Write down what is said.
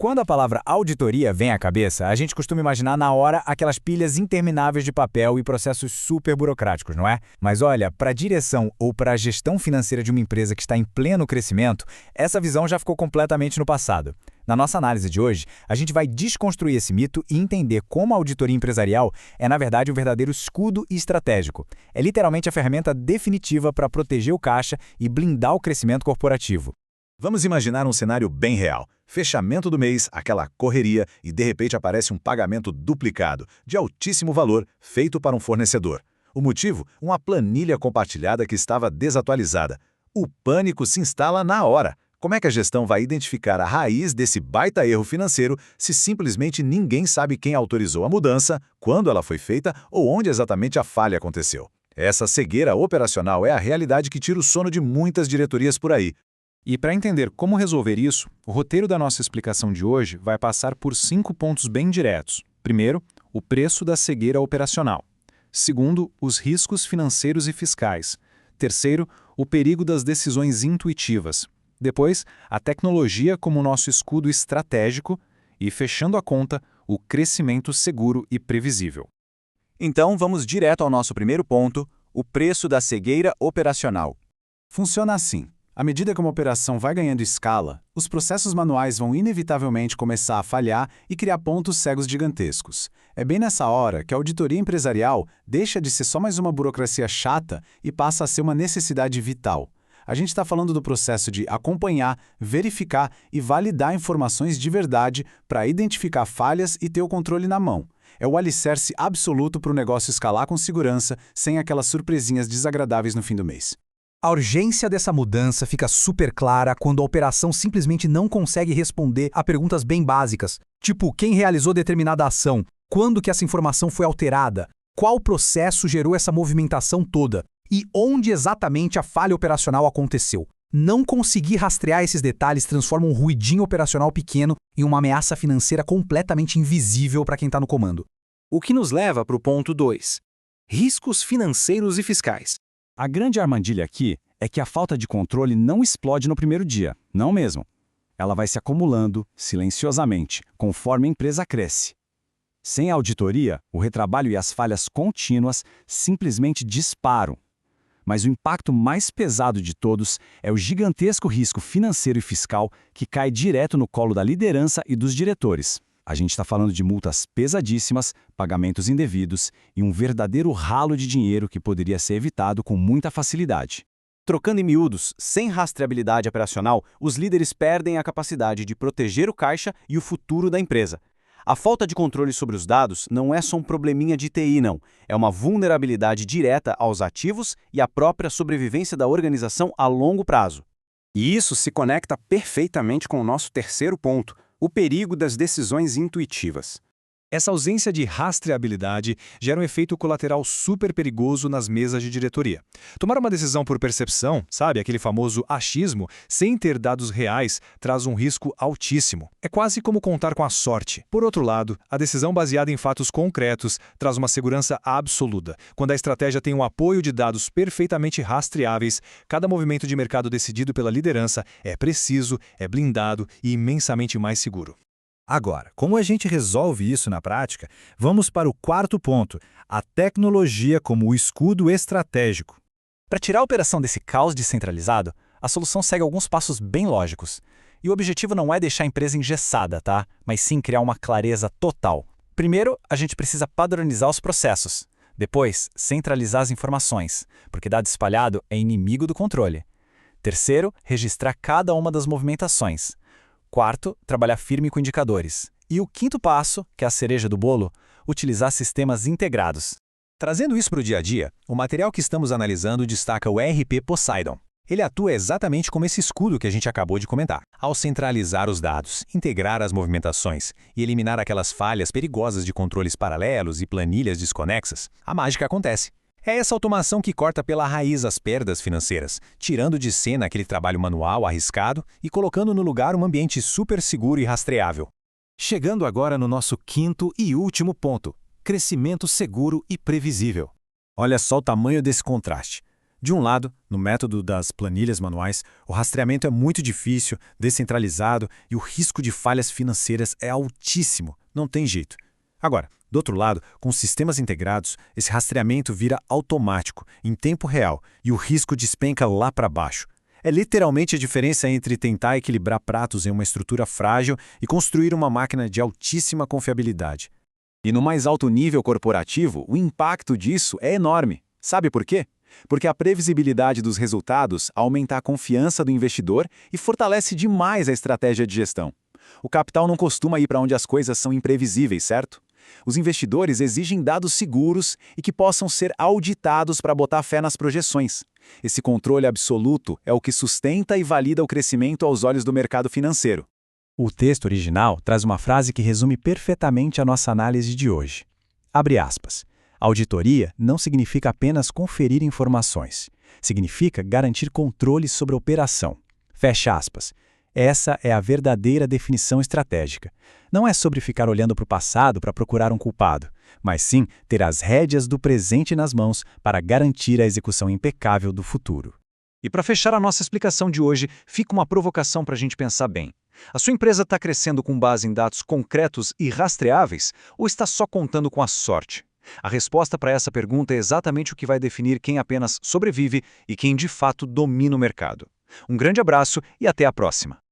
Quando a palavra auditoria vem à cabeça, a gente costuma imaginar na hora aquelas pilhas intermináveis de papel e processos super burocráticos, não é? Mas olha, para a direção ou para a gestão financeira de uma empresa que está em pleno crescimento, essa visão já ficou completamente no passado. Na nossa análise de hoje, a gente vai desconstruir esse mito e entender como a auditoria empresarial é, na verdade, um verdadeiro escudo estratégico. É literalmente a ferramenta definitiva para proteger o caixa e blindar o crescimento corporativo. Vamos imaginar um cenário bem real. Fechamento do mês, aquela correria e de repente aparece um pagamento duplicado, de altíssimo valor, feito para um fornecedor. O motivo? Uma planilha compartilhada que estava desatualizada. O pânico se instala na hora. Como é que a gestão vai identificar a raiz desse baita erro financeiro se simplesmente ninguém sabe quem autorizou a mudança, quando ela foi feita ou onde exatamente a falha aconteceu? Essa cegueira operacional é a realidade que tira o sono de muitas diretorias por aí. E para entender como resolver isso, o roteiro da nossa explicação de hoje vai passar por 5 pontos bem diretos. Primeiro, o preço da cegueira operacional. Segundo, os riscos financeiros e fiscais. Terceiro, o perigo das decisões intuitivas. Depois, a tecnologia como nosso escudo estratégico. E, fechando a conta, o crescimento seguro e previsível. Então, vamos direto ao nosso primeiro ponto, o preço da cegueira operacional. Funciona assim. À medida que uma operação vai ganhando escala, os processos manuais vão inevitavelmente começar a falhar e criar pontos cegos gigantescos. É bem nessa hora que a auditoria empresarial deixa de ser só mais uma burocracia chata e passa a ser uma necessidade vital. A gente está falando do processo de acompanhar, verificar e validar informações de verdade para identificar falhas e ter o controle na mão. É o alicerce absoluto para o negócio escalar com segurança, sem aquelas surpresinhas desagradáveis no fim do mês. A urgência dessa mudança fica super clara quando a operação simplesmente não consegue responder a perguntas bem básicas, tipo quem realizou determinada ação, quando que essa informação foi alterada, qual processo gerou essa movimentação toda e onde exatamente a falha operacional aconteceu. Não conseguir rastrear esses detalhes transforma um ruidinho operacional pequeno em uma ameaça financeira completamente invisível para quem está no comando. O que nos leva para o ponto 2. Riscos financeiros e fiscais. A grande armadilha aqui é que a falta de controle não explode no primeiro dia, não mesmo. Ela vai se acumulando, silenciosamente, conforme a empresa cresce. Sem a auditoria, o retrabalho e as falhas contínuas simplesmente disparam. Mas o impacto mais pesado de todos é o gigantesco risco financeiro e fiscal que cai direto no colo da liderança e dos diretores. A gente está falando de multas pesadíssimas, pagamentos indevidos e um verdadeiro ralo de dinheiro que poderia ser evitado com muita facilidade. Trocando em miúdos, sem rastreabilidade operacional, os líderes perdem a capacidade de proteger o caixa e o futuro da empresa. A falta de controle sobre os dados não é só um probleminha de TI, não. É uma vulnerabilidade direta aos ativos e à própria sobrevivência da organização a longo prazo. E isso se conecta perfeitamente com o nosso terceiro ponto, o perigo das decisões intuitivas. Essa ausência de rastreabilidade gera um efeito colateral super perigoso nas mesas de diretoria. Tomar uma decisão por percepção, sabe, aquele famoso achismo, sem ter dados reais, traz um risco altíssimo. É quase como contar com a sorte. Por outro lado, a decisão baseada em fatos concretos traz uma segurança absoluta. Quando a estratégia tem um apoio de dados perfeitamente rastreáveis, cada movimento de mercado decidido pela liderança é preciso, é blindado e imensamente mais seguro. Agora, como a gente resolve isso na prática, vamos para o quarto ponto, a tecnologia como o escudo estratégico. Para tirar a operação desse caos descentralizado, a solução segue alguns passos bem lógicos. E o objetivo não é deixar a empresa engessada, tá? Mas sim criar uma clareza total. Primeiro, a gente precisa padronizar os processos. Depois, centralizar as informações, porque dado espalhado é inimigo do controle. Terceiro, registrar cada uma das movimentações. Quarto, trabalhar firme com indicadores. E o quinto passo, que é a cereja do bolo, utilizar sistemas integrados. Trazendo isso para o dia a dia, o material que estamos analisando destaca o ERP Poseidon. Ele atua exatamente como esse escudo que a gente acabou de comentar. Ao centralizar os dados, integrar as movimentações e eliminar aquelas falhas perigosas de controles paralelos e planilhas desconexas, a mágica acontece. É essa automação que corta pela raiz as perdas financeiras, tirando de cena aquele trabalho manual arriscado e colocando no lugar um ambiente super seguro e rastreável. Chegando agora no nosso quinto e último ponto, crescimento seguro e previsível. Olha só o tamanho desse contraste. De um lado, no método das planilhas manuais, o rastreamento é muito difícil, descentralizado e o risco de falhas financeiras é altíssimo, não tem jeito. Agora, do outro lado, com sistemas integrados, esse rastreamento vira automático, em tempo real, e o risco despenca lá para baixo. É literalmente a diferença entre tentar equilibrar pratos em uma estrutura frágil e construir uma máquina de altíssima confiabilidade. E no mais alto nível corporativo, o impacto disso é enorme. Sabe por quê? Porque a previsibilidade dos resultados aumenta a confiança do investidor e fortalece demais a estratégia de gestão. O capital não costuma ir para onde as coisas são imprevisíveis, certo? Os investidores exigem dados seguros e que possam ser auditados para botar fé nas projeções. Esse controle absoluto é o que sustenta e valida o crescimento aos olhos do mercado financeiro. O texto original traz uma frase que resume perfeitamente a nossa análise de hoje. Abre aspas. Auditoria não significa apenas conferir informações. Significa garantir controle sobre a operação. Fecha aspas. Essa é a verdadeira definição estratégica. Não é sobre ficar olhando para o passado para procurar um culpado, mas sim ter as rédeas do presente nas mãos para garantir a execução impecável do futuro. E para fechar a nossa explicação de hoje, fica uma provocação para a gente pensar bem. A sua empresa está crescendo com base em dados concretos e rastreáveis ou está só contando com a sorte? A resposta para essa pergunta é exatamente o que vai definir quem apenas sobrevive e quem de fato domina o mercado. Um grande abraço e até a próxima!